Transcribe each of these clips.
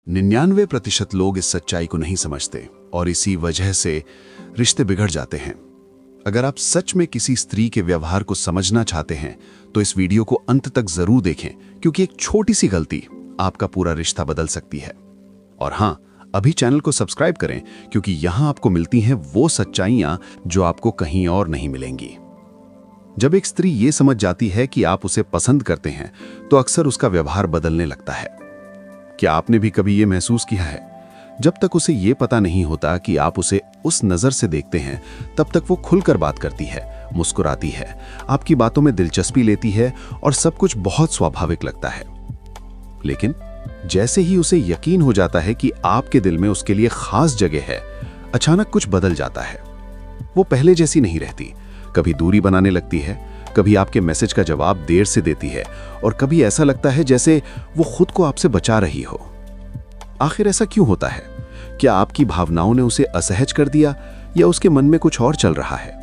99% लोग इस सच्चाई को नहीं समझते और इसी वजह से रिश्ते बिगड़ जाते हैं। अगर आप सच में किसी स्त्री के व्यवहार को समझना चाहते हैं तो इस वीडियो को अंत तक जरूर देखें, क्योंकि एक छोटी सी गलती आपका पूरा रिश्ता बदल सकती है। और हाँ, अभी चैनल को सब्सक्राइब करें, क्योंकि यहां आपको मिलती हैं वो सच्चाइयां जो आपको कहीं और नहीं मिलेंगी। जब एक स्त्री ये समझ जाती है कि आप उसे पसंद करते हैं तो अक्सर उसका व्यवहार बदलने लगता है। क्या आपने भी कभी ये महसूस किया है? जब तक उसे ये पता नहीं होता कि आप उसे उस नजर से देखते हैं, तब तक वो खुलकर बात करती है, मुस्कुराती है, आपकी बातों में दिलचस्पी लेती है और सब कुछ बहुत स्वाभाविक लगता है। लेकिन जैसे ही उसे यकीन हो जाता है कि आपके दिल में उसके लिए खास जगह है, अचानक कुछ बदल जाता है। वो पहले जैसी नहीं रहती। कभी दूरी बनाने लगती है, कभी आपके मैसेज का जवाब देर से देती है और कभी ऐसा लगता है जैसे वो खुद को आपसे बचा रही हो। आखिर ऐसा क्यों होता है? क्या आपकी भावनाओं ने उसे असहज कर दिया या उसके मन में कुछ और चल रहा है?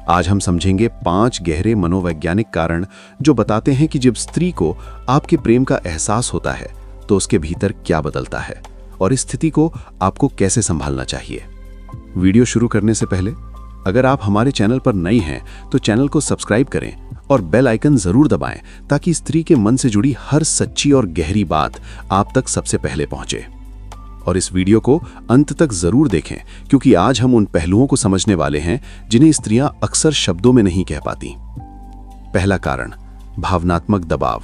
आज हम समझेंगे 5 गहरे मनोवैज्ञानिक कारण जो बताते हैं कि जब स्त्री को आपके प्रेम का एहसास होता है तो उसके भीतर क्या बदलता है और इस स्थिति को आपको कैसे संभालना चाहिए। वीडियो शुरू करने से पहले अगर आप हमारे चैनल पर नए हैं तो चैनल को सब्सक्राइब करें और बेल आइकन जरूर दबाएं, ताकि स्त्री के मन से जुड़ी हर सच्ची और गहरी बात आप तक सबसे पहले पहुंचे। और इस वीडियो को अंत तक जरूर देखें, क्योंकि आज हम उन पहलुओं को समझने वाले हैं जिन्हें स्त्रियां अक्सर शब्दों में नहीं कह पाती। पहला कारण, भावनात्मक दबाव।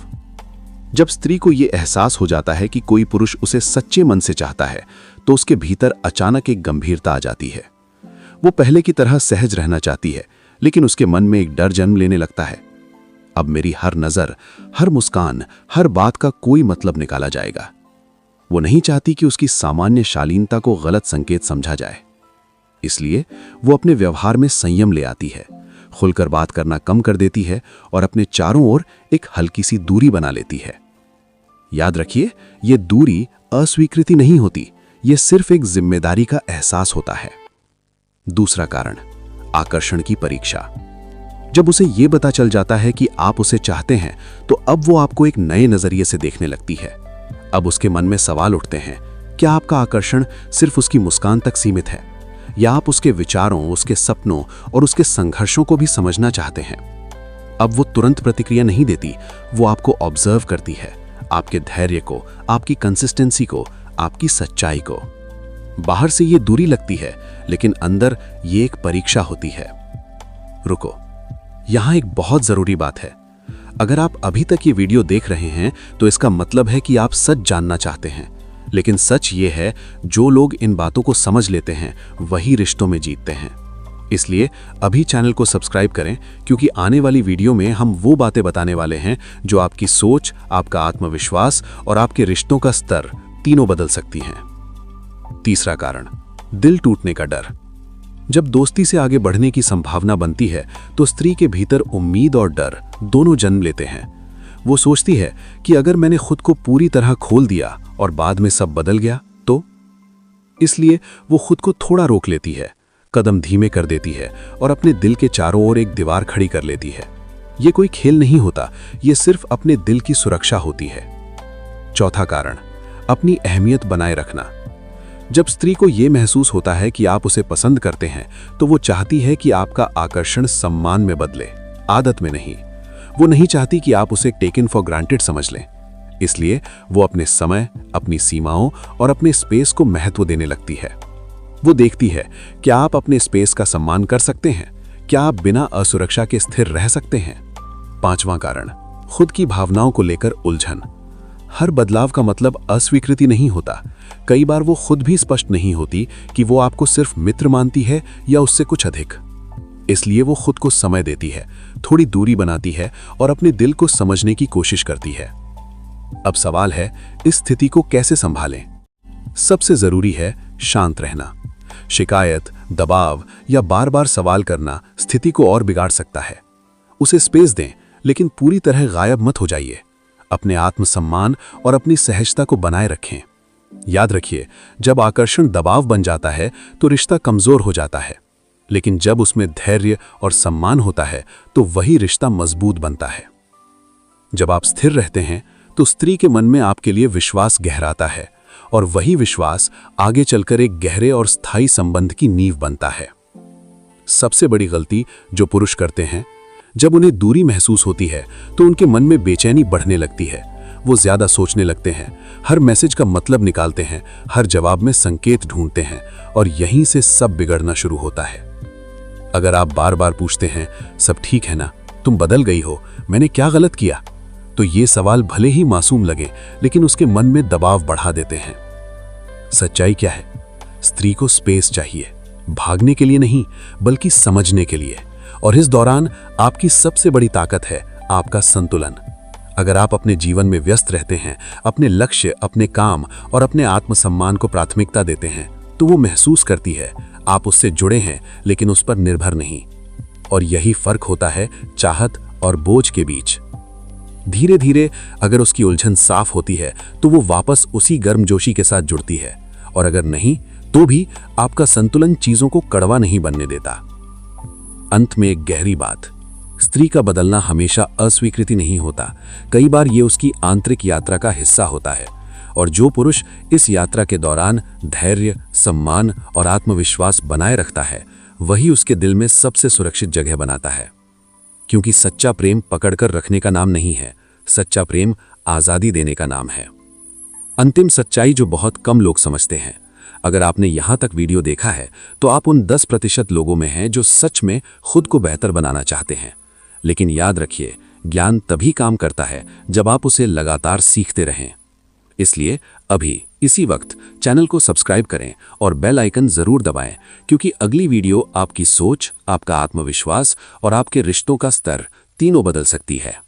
जब स्त्री को यह एहसास हो जाता है कि कोई पुरुष उसे सच्चे मन से चाहता है तो उसके भीतर अचानक एक गंभीरता आ जाती है। वो पहले की तरह सहज रहना चाहती है, लेकिन उसके मन में एक डर जन्म लेने लगता है। अब मेरी हर नजर, हर मुस्कान, हर बात का कोई मतलब निकाला जाएगा। वो नहीं चाहती कि उसकी सामान्य शालीनता को गलत संकेत समझा जाए। इसलिए वो अपने व्यवहार में संयम ले आती है, खुलकर बात करना कम कर देती है और अपने चारों ओर एक हल्की सी दूरी बना लेती है। याद रखिए, ये दूरी अस्वीकृति नहीं होती, ये सिर्फ एक जिम्मेदारी का एहसास होता है। दूसरा कारण, आकर्षण की परीक्षा। जब उसे यह पता चल जाता है कि आप उसे चाहते हैं तो अब वो आपको एक नए नजरिए से देखने लगती है। अब उसके मन में सवाल उठते हैं, क्या आपका आकर्षण सिर्फ उसकी मुस्कान तक सीमित है, या आप उसके विचारों, उसके सपनों और उसके संघर्षों को भी समझना चाहते हैं? अब वो तुरंत प्रतिक्रिया नहीं देती, वो आपको ऑब्जर्व करती है, आपके धैर्य को, आपकी कंसिस्टेंसी को, आपकी सच्चाई को। बाहर से ये दूरी लगती है, लेकिन अंदर ये एक परीक्षा होती है। रुको, यहां एक बहुत जरूरी बात है। अगर आप अभी तक ये वीडियो देख रहे हैं तो इसका मतलब है कि आप सच जानना चाहते हैं। लेकिन सच ये है, जो लोग इन बातों को समझ लेते हैं वही रिश्तों में जीतते हैं। इसलिए अभी चैनल को सब्सक्राइब करें, क्योंकि आने वाली वीडियो में हम वो बातें बताने वाले हैं जो आपकी सोच, आपका आत्मविश्वास और आपके रिश्तों का स्तर तीनों बदल सकती हैं। तीसरा कारण, दिल टूटने का डर। जब दोस्ती से आगे बढ़ने की संभावना बनती है तो स्त्री के भीतर उम्मीद और डर दोनों जन्म लेते हैं। वो सोचती है कि अगर मैंने खुद को पूरी तरह खोल दिया और बाद में सब बदल गया तो? इसलिए वो खुद को थोड़ा रोक लेती है, कदम धीमे कर देती है और अपने दिल के चारों ओर एक दीवार खड़ी कर लेती है। ये कोई खेल नहीं होता, ये सिर्फ अपने दिल की सुरक्षा होती है। चौथा कारण, अपनी अहमियत बनाए रखना। जब स्त्री को यह महसूस होता है कि आप उसे पसंद करते हैं तो वो चाहती है कि आपका आकर्षण सम्मान में बदले, आदत में नहीं। वो नहीं चाहती कि आप उसे टेकन फॉर ग्रांटेड समझ लें। इसलिए वो अपने समय, अपनी सीमाओं और अपने स्पेस को महत्व देने लगती है। वो देखती है, क्या आप अपने स्पेस का सम्मान कर सकते हैं? क्या आप बिना असुरक्षा के स्थिर रह सकते हैं? पांचवां कारण, खुद की भावनाओं को लेकर उलझन। हर बदलाव का मतलब अस्वीकृति नहीं होता। कई बार वो खुद भी स्पष्ट नहीं होती कि वो आपको सिर्फ मित्र मानती है या उससे कुछ अधिक। इसलिए वो खुद को समय देती है, थोड़ी दूरी बनाती है और अपने दिल को समझने की कोशिश करती है। अब सवाल है, इस स्थिति को कैसे संभालें? सबसे जरूरी है शांत रहना। शिकायत, दबाव या बार बार सवाल करना स्थिति को और बिगाड़ सकता है। उसे स्पेस दें, लेकिन पूरी तरह गायब मत हो जाइए। अपने आत्मसम्मान और अपनी सहजता को बनाए रखें। याद रखिए, जब आकर्षण दबाव बन जाता है तो रिश्ता कमजोर हो जाता है, लेकिन जब उसमें धैर्य और सम्मान होता है तो वही रिश्ता मजबूत बनता है। जब आप स्थिर रहते हैं तो स्त्री के मन में आपके लिए विश्वास गहराता है और वही विश्वास आगे चलकर एक गहरे और स्थायी संबंध की नींव बनता है। सबसे बड़ी गलती जो पुरुष करते हैं, जब उन्हें दूरी महसूस होती है तो उनके मन में बेचैनी बढ़ने लगती है। वो ज्यादा सोचने लगते हैं, हर मैसेज का मतलब निकालते हैं, हर जवाब में संकेत ढूंढते हैं, और यहीं से सब बिगड़ना शुरू होता है। अगर आप बार बार पूछते हैं, सब ठीक है ना, तुम बदल गई हो, मैंने क्या गलत किया, तो ये सवाल भले ही मासूम लगे लेकिन उसके मन में दबाव बढ़ा देते हैं। सच्चाई क्या है? स्त्री को स्पेस चाहिए, भागने के लिए नहीं बल्कि समझने के लिए। और इस दौरान आपकी सबसे बड़ी ताकत है आपका संतुलन। अगर आप अपने जीवन में व्यस्त रहते हैं, अपने लक्ष्य, अपने काम और अपने आत्मसम्मान को प्राथमिकता देते हैं, तो वो महसूस करती है आप उससे जुड़े हैं लेकिन उस पर निर्भर नहीं। और यही फर्क होता है चाहत और बोझ के बीच। धीरे धीरे अगर उसकी उलझन साफ होती है तो वो वापस उसी गर्मजोशी के साथ जुड़ती है, और अगर नहीं तो भी आपका संतुलन चीजों को कड़वा नहीं बनने देता। अंत में एक गहरी बात, स्त्री का बदलना हमेशा अस्वीकृति नहीं होता, कई बार ये उसकी आंतरिक यात्रा का हिस्सा होता है। और जो पुरुष इस यात्रा के दौरान धैर्य, सम्मान और आत्मविश्वास बनाए रखता है, वही उसके दिल में सबसे सुरक्षित जगह बनाता है। क्योंकि सच्चा प्रेम पकड़कर रखने का नाम नहीं है, सच्चा प्रेम आजादी देने का नाम है। अंतिम सच्चाई जो बहुत कम लोग समझते हैं, अगर आपने यहां तक वीडियो देखा है तो आप उन 10% लोगों में हैं जो सच में खुद को बेहतर बनाना चाहते हैं। लेकिन याद रखिए, ज्ञान तभी काम करता है जब आप उसे लगातार सीखते रहें। इसलिए अभी इसी वक्त चैनल को सब्सक्राइब करें और बेल आइकन जरूर दबाएं, क्योंकि अगली वीडियो आपकी सोच, आपका आत्मविश्वास और आपके रिश्तों का स्तर तीनों बदल सकती है।